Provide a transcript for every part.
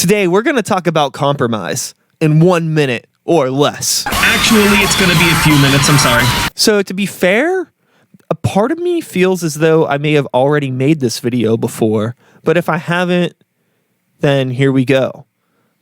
Today, we're going to talk about compromise in 1 minute or less. Actually, it's going to be a few minutes. I'm sorry. So to be fair, a part of me feels as though I may have already made this video before, but if I haven't, then here we go.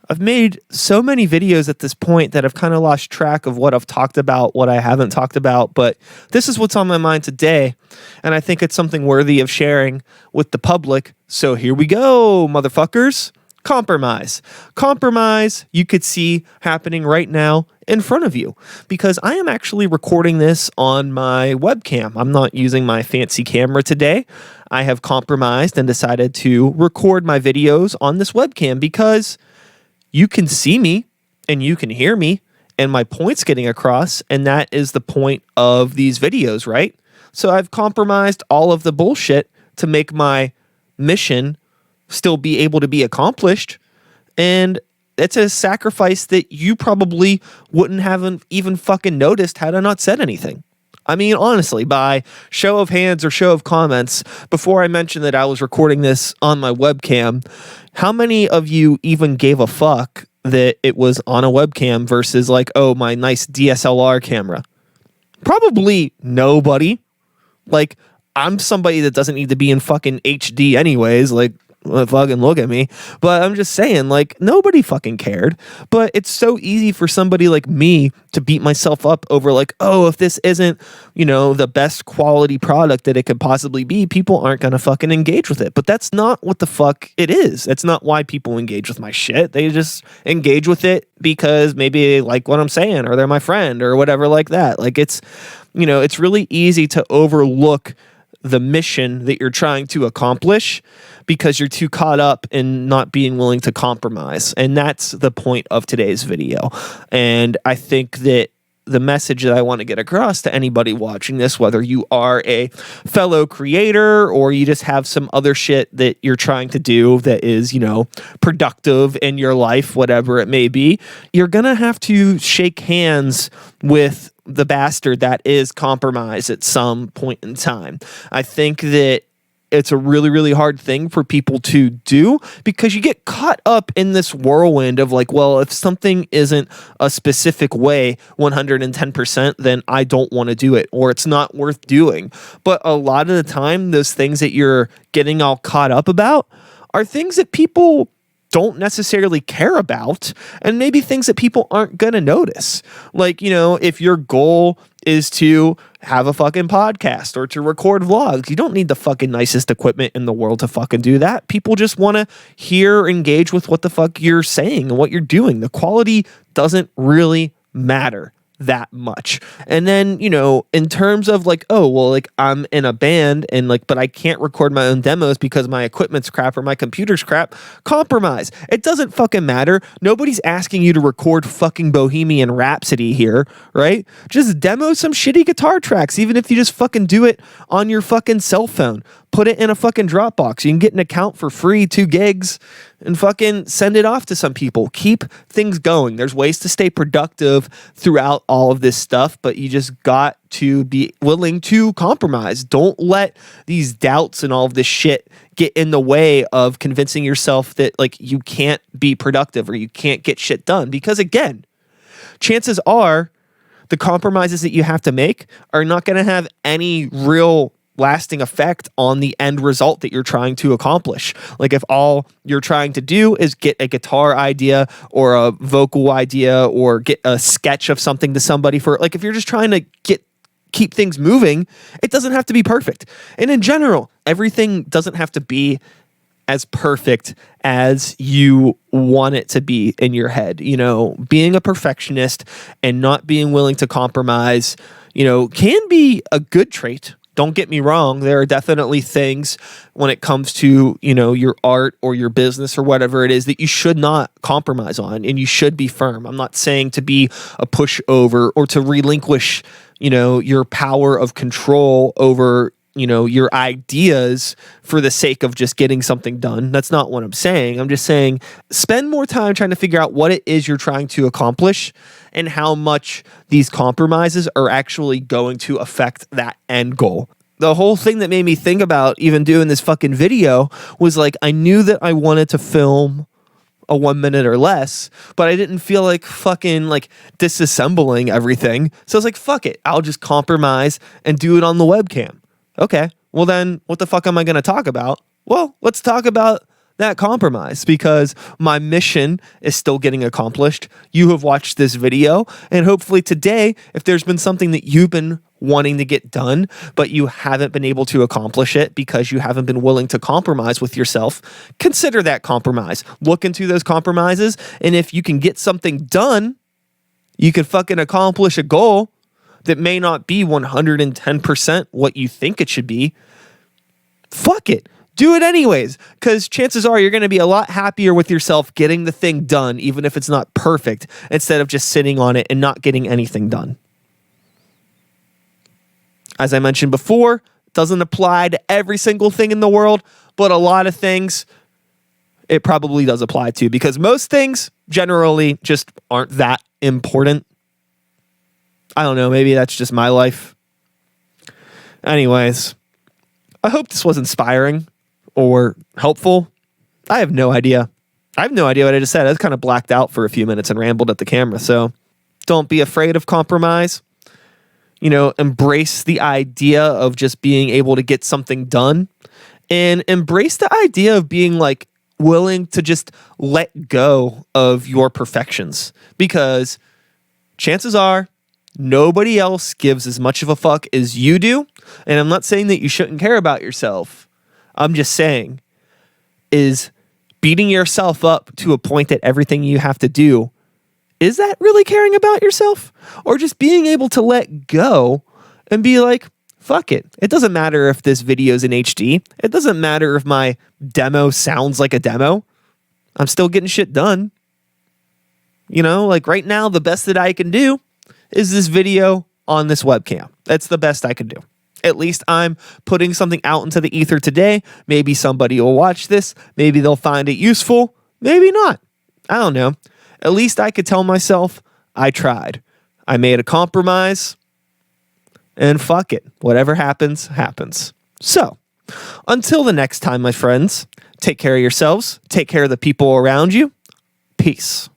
I've made so many videos at this point that I've kind of lost track of what I've talked about, what I haven't talked about, but this is what's on my mind today, and I think it's something worthy of sharing with the public. So here we go, motherfuckers. Compromise. Compromise you could see happening right now in front of you, because I am actually recording this on my webcam. I'm not using my fancy camera today. I have compromised and decided to record my videos on this webcam because you can see me and you can hear me and my point's getting across, and that is the point of these videos, right? So I've compromised all of the bullshit to make my mission still be able to be accomplished, and it's a sacrifice that you probably wouldn't have even fucking noticed had I not said anything. I mean, honestly, by show of hands or show of comments, before I mentioned that I was recording this on my webcam, how many of you even gave a fuck that it was on a webcam versus like, oh, my nice DSLR camera? Probably nobody. Like, I'm somebody that doesn't need to be in fucking HD anyways, like, fucking look at me. But I'm just saying, like, nobody fucking cared. But it's so easy for somebody like me to beat myself up over like, oh, if this isn't, you know, the best quality product that it could possibly be, people aren't gonna fucking engage with it. But that's not what the fuck it is. That's not why people engage with my shit. They just engage with it because maybe they like what I'm saying, or they're my friend, or whatever like that. Like, it's, you know, it's really easy to overlook the mission that you're trying to accomplish because you're too caught up in not being willing to compromise. And that's the point of today's video. And I think that the message that I want to get across to anybody watching this, whether you are a fellow creator or you just have some other shit that you're trying to do that is, you know, productive in your life, whatever it may be, you're going to have to shake hands with the bastard that is compromise at some point in time. I think that it's a really, really hard thing for people to do because you get caught up in this whirlwind of like, well, if something isn't a specific way 110%, then I don't want to do it, or it's not worth doing. But a lot of the time, those things that you're getting all caught up about are things that people don't necessarily care about, and maybe things that people aren't going to notice. Like, you know, if your goal is to have a fucking podcast or to record vlogs, you don't need the fucking nicest equipment in the world to fucking do that. People just want to hear or engage with what the fuck you're saying and what you're doing. The quality doesn't really matter that much. And then, you know, in terms of like, oh, well, like I'm in a band and like, but I can't record my own demos because my equipment's crap or my computer's crap. Compromise. It doesn't fucking matter. Nobody's asking you to record fucking Bohemian Rhapsody here, right? Just demo some shitty guitar tracks, even if you just fucking do it on your fucking cell phone. Put it in a fucking Dropbox. You can get an account for free, 2 gigs, and fucking send it off to some people. Keep things going. There's ways to stay productive throughout all of this stuff, but you just got to be willing to compromise. Don't let these doubts and all of this shit get in the way of convincing yourself that like you can't be productive or you can't get shit done. Because again, chances are the compromises that you have to make are not going to have any real lasting effect on the end result that you're trying to accomplish. Like if all you're trying to do is get a guitar idea or a vocal idea or get a sketch of something to somebody for, like if you're just trying to keep things moving, it doesn't have to be perfect. And in general, everything doesn't have to be as perfect as you want it to be in your head. You know, being a perfectionist and not being willing to compromise, you know, can be a good trait. Don't get me wrong. There are definitely things when it comes to, you know, your art or your business or whatever it is that you should not compromise on and you should be firm. I'm not saying to be a pushover or to relinquish, you know, your power of control over, you know, your ideas for the sake of just getting something done. That's not what I'm saying. I'm just saying spend more time trying to figure out what it is you're trying to accomplish and how much these compromises are actually going to affect that end goal. The whole thing that made me think about even doing this fucking video was like, I knew that I wanted to film a 1 minute or less, but I didn't feel like fucking like disassembling everything. So I was like, fuck it. I'll just compromise and do it on the webcam. Okay. Well, then what the fuck am I going to talk about? Well, let's talk about that compromise, because my mission is still getting accomplished. You have watched this video, and hopefully today, if there's been something that you've been wanting to get done, but you haven't been able to accomplish it because you haven't been willing to compromise with yourself, consider that compromise. Look into those compromises, and if you can get something done, you can fucking accomplish a goal that may not be 110% what you think it should be. Fuck it. Do it anyways, because chances are you're going to be a lot happier with yourself getting the thing done, even if it's not perfect, instead of just sitting on it and not getting anything done. As I mentioned before, it doesn't apply to every single thing in the world, but a lot of things it probably does apply to, because most things generally just aren't that important. I don't know, maybe that's just my life. Anyways, I hope this was inspiring or helpful. I have no idea. I have no idea what I just said. I was kind of blacked out for a few minutes and rambled at the camera. So don't be afraid of compromise. You know, embrace the idea of just being able to get something done, and embrace the idea of being like willing to just let go of your perfections, because chances are nobody else gives as much of a fuck as you do. And I'm not saying that you shouldn't care about yourself. I'm just saying, is beating yourself up to a point that everything you have to do, is that really caring about yourself? Or just being able to let go and be like, fuck it. It doesn't matter if this video is in HD. It doesn't matter if my demo sounds like a demo. I'm still getting shit done. You know, like right now, the best that I can do is this video on this webcam. That's the best I can do. At least I'm putting something out into the ether today. Maybe somebody will watch this. Maybe they'll find it useful. Maybe not. I don't know. At least I could tell myself I tried. I made a compromise. And fuck it. Whatever happens, happens. So, until the next time, my friends, take care of yourselves. Take care of the people around you. Peace.